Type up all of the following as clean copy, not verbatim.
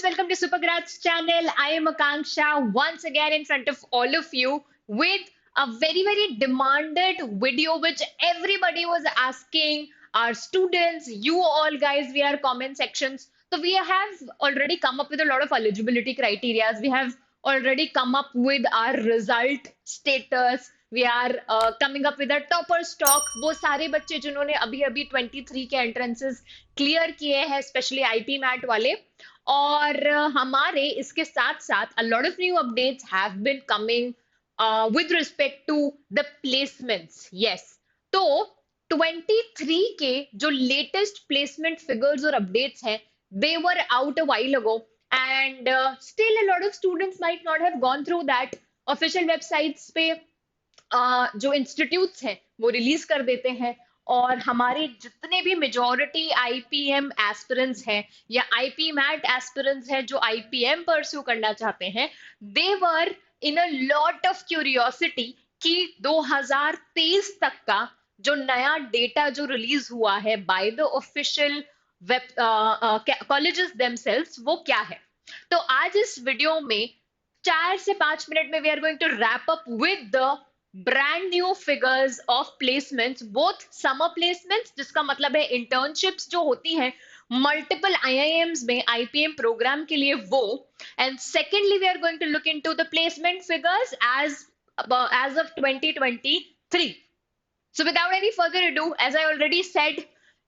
students, welcome to Supergrads channel. I am Akanksha once again in front of all of you with a very demanded video which everybody was asking. Our students, you all guys, we are comment sections. So we have already come up with a lot of eligibility criteria. We have already come up with our result status. We are coming up with a topper stock. वो सारे बच्चे जिन्होंने अभी अभी 23 के entrances clear किए हैं, specially IP mat वाले, और हमारे इसके साथ साथ a lot of new updates have been coming with respect to the placements. Yes, तो 23 के जो लेटेस्ट प्लेसमेंट फिगर्स और अपडेट्स हैं, they were out a while ago and still a lot of students might not have gone through that. Official websites पे जो institutes हैं वो release कर देते हैं, और हमारे जितने भी मेजॉरिटी आईपीएम एस्पिरेंट्स हैं या आईपी मैट एस्पिरेंट्स हैं जो आईपीएम परस्यू करना चाहते हैं, दे वर इन अ लॉट ऑफ क्यूरियोसिटी कि 2023 तक का जो नया डेटा जो रिलीज हुआ है by the official web colleges themselves वो क्या है. तो आज इस वीडियो में 4 से 5 मिनट में we are going to wrap up with the brand new figures of placements, both summer placements जिसका मतलब है इंटर्नशिप्स जो होती हैं मल्टीपल आईआईएम्स में आईपीएम प्रोग्राम के लिए वो, and secondly we are going to look into the placement figures as of 2023. So without any further ado, as I already said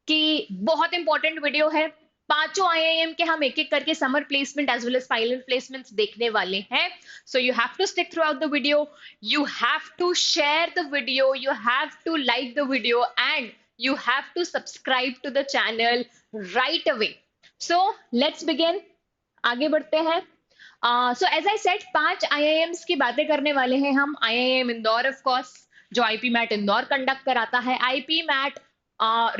कि बहुत इंपॉर्टेंट वीडियो है. पांचों आईआईएम के हम एक एक करके summer placement as well as final placements देखने वाले हैं. So you have to stick throughout the video, you have to share the video, you have to like the video and you have to subscribe to the channel right away. So let's begin, आगे बढ़ते हैं. So as I said 5 IIMs की बातें करने वाले हैं हम. IIM Indore of course जो आईपी मैट इंदौर कंडक्ट कराता है, आईपी मैट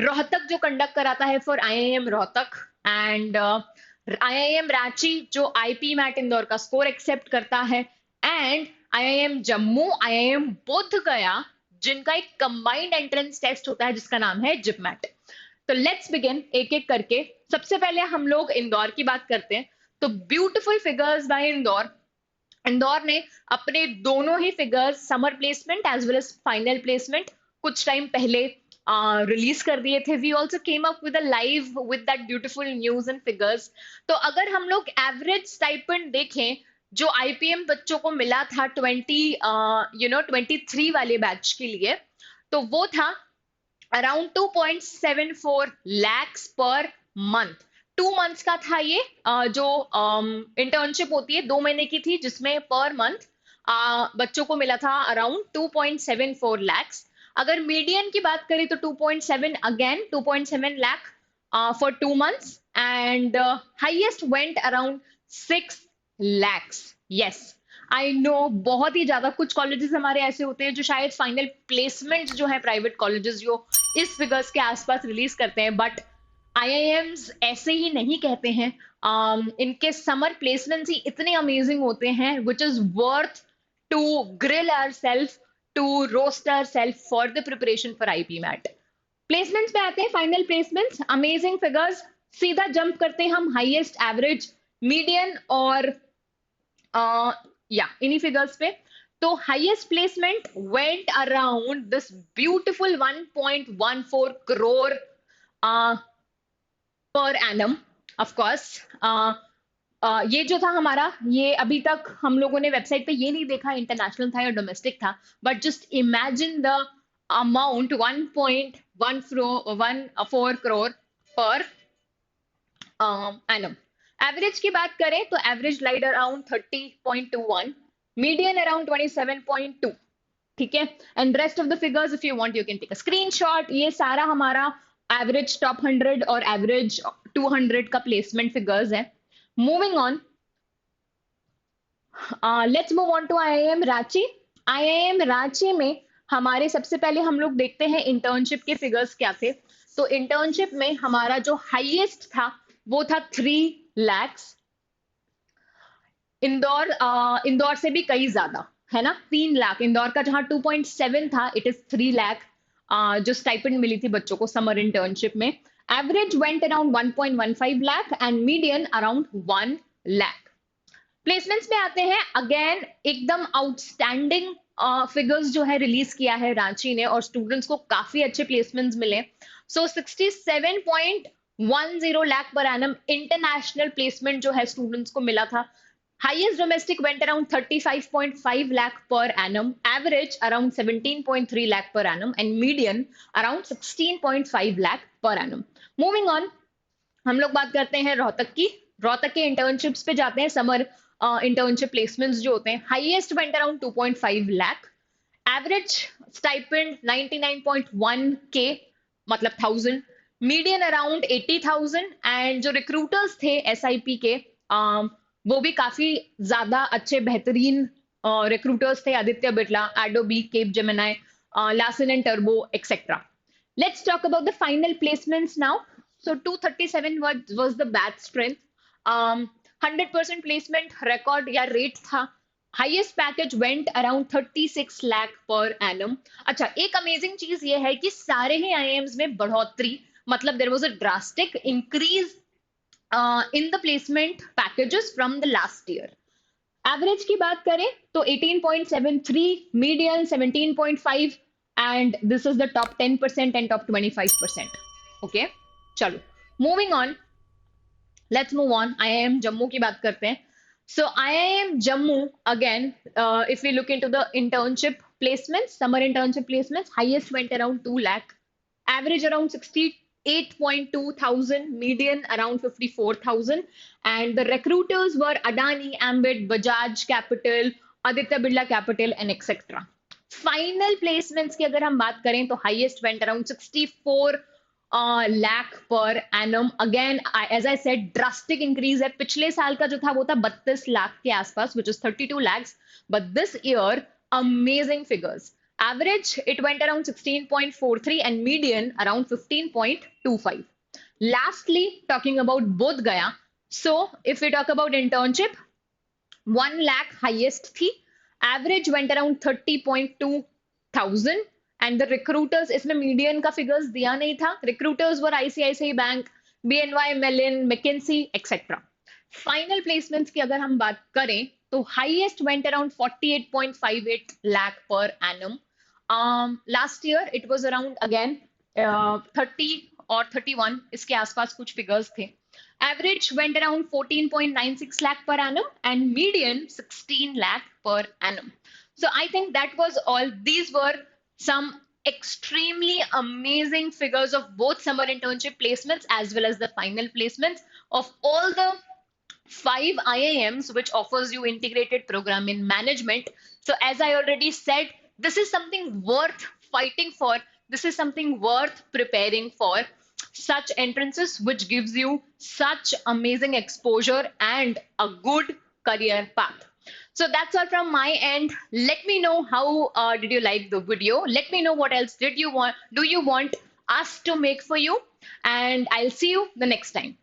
रोहतक जो कंडक्ट कराता है for IIM Rohtak, and IIM Ranchi जो आईपी मैट इंदौर का स्कोर एक्सेप्ट करता है, एंड आईआईएम जम्मू, आईआईएम बोध गया जिनका एक कंबाइंड एंट्रेंस टेस्ट होता है जिसका नाम है जिपमैट. तो लेट्स बिगिन एक एक करके. सबसे पहले हम लोग इंदौर की बात करते हैं. तो beautiful figures by Indore. Indore ने अपने दोनों ही figures summer placement as well as final placement कुछ टाइम पहले रिलीज कर दिए थे. We also came up with a live with that beautiful news and figures. तो अगर हम लोग एवरेज स्टाइपेंड देखें जो आईपीएम बच्चों को मिला था 23 वाले बैच के लिए, तो वो था around 2.74 lakhs per month. 2 months का था ये. जो इंटर्नशिप होती है 2 महीने की थी जिसमें पर मंथ बच्चों को मिला था अराउंड 2.74 lakhs. अगर मीडियन की बात करें तो 2.7 again 2.7 lakh for 2 months and highest went around 6 lakhs. Yes, I know बहुत ही ज्यादा. कुछ कॉलेजेस हमारे ऐसे होते हैं जो शायद फाइनल प्लेसमेंट जो है प्राइवेट कॉलेजेस जो इस फिगर्स के आसपास रिलीज करते हैं, बट आईआईएम्स ऐसे ही नहीं कहते हैं. इनके समर प्लेसमेंट्स ही इतने अमेजिंग होते हैं which is worth to grill ourselves, to roast ourselves for the preparation for IP MAT. Placements में आते हैं, फाइनल प्लेसमेंट्स, अमेजिंग फिगर्स. सीधा जंप करते हैं हम हाईएस्ट, एवरेज, मीडियन और इन्हीं फिगर्स पे. तो highest placement went around this beautiful 1.14 crore per annum. Of course ये जो था हमारा, ये अभी तक हम लोगों ने वेबसाइट पे ये नहीं देखा इंटरनेशनल था या डोमेस्टिक था, but just imagine the amount 1.14 crore per annum. Average की बात करें तो average lied around 30.21, median around 27.2. ठीक है, and rest of the figures if you want you can take a screenshot. ये सारा हमारा एवरेज टॉप 100 और एवरेज 200 का प्लेसमेंट फिगर्स है. Moving on, let's move on to IIM Ranchi. IIM Ranchi में हमारे सबसे पहले हम लोग देखते हैं इंटर्नशिप के फिगर्स क्या थे. तो इंटर्नशिप में हमारा जो हाईएस्ट था वो था 3 lakhs. इंदौर से भी कई ज्यादा है ना, 3 लाख. इंदौर का जहां 2.7 था, इट इज 3 लाख जो स्टाइपेंड मिली थी बच्चों को समर इंटर्नशिप में. Average went around 1.15 lakh and median around 1 lakh. Placements में आते हैं, अगेन एकदम आउटस्टैंडिंग फिगर्स जो है रिलीज किया है रांची ने, और स्टूडेंट्स को काफी अच्छे प्लेसमेंट्स मिले. सो 67.10 lakh per annum international placement जो है स्टूडेंट्स को मिला था. Highest domestic went around 35.5 lakh per annum, average around 17.3 lakh per annum, and median around 16.5 lakh per annum. Moving on, हम लोग बात करते हैं रोहतक की. रोहतक के इंटर्नशिप्स पे जाते हैं. समर इंटर्नशिप प्लेसमेंट्स जो होते हैं, highest went around 2.5 lakh, average stipend 99.1 K, मतलब 1000, मीडियन अराउंड 80,000, एंड जो रिक्रूटर्स थे एसआईपी के, वो भी काफी ज्यादा अच्छे बेहतरीन रिक्रूटर्स थे. Aditya Birla, Adobe, Capgemini, Larsen and टर्बो, etcetera. Let's talk about the final placements now. So 237 was the batch strength. 100% placement record या rate था. Highest package went around 36 lakh per annum. अच्छा, एक amazing चीज ये है कि सारे ही IIMs में बढ़ोतरी, मतलब there was a drastic increase in the placement packages from the last year. Average की बात करें तो 18.73, median 17.5, and this is the top 10% and top 25%. Okay, चलो moving on, let's move on. IIM Jammu की बात करते हैं. So IIM Jammu, again if we look into the internship placements, summer internship placements, highest went around 2 lakh, average around 68.2 thousand, median around 54,000, and the recruiters were Adani, Ambit, Bajaj Capital, Aditya Birla Capital, and etc. Final placements की अगर हम बात करें तो highest went around 64 lakh per annum. Again, as I said, drastic increase है. पिछले साल का जो था वो था 32 लाख के आसपास, which is 32 lakhs, but this year amazing figures. Average, it went around 16.43, and median around 15.25. Lastly, talking about Bodh Gaya. So, if we talk about internship, 1 lakh highest थी. Average went around 30.2 thousand, and the recruiters, इसमें median का figures दिया नहीं था. Recruiters were ICICI Bank, BNY Mellon, McKinsey, etc. Final placements की अगर हम बात करें तो highest went around 48.58 lakh per annum. Last year it was around again 30 और 31, इसके आसपास कुछ figures थे. Average went around 14.96 lakh per annum, and median 16 lakh per annum. So I think that was all. These were some extremely amazing figures of both summer internship placements as well as the final placements of all the 5 IIMs which offers you integrated program in management. So as I already said, this is something worth fighting for. This is something worth preparing for. Such entrances which gives you such amazing exposure and a good career path. So that's all from my end. Let me know how did you like the video. Let me know what else did you want, do you want us to make for you, and I'll see you the next time.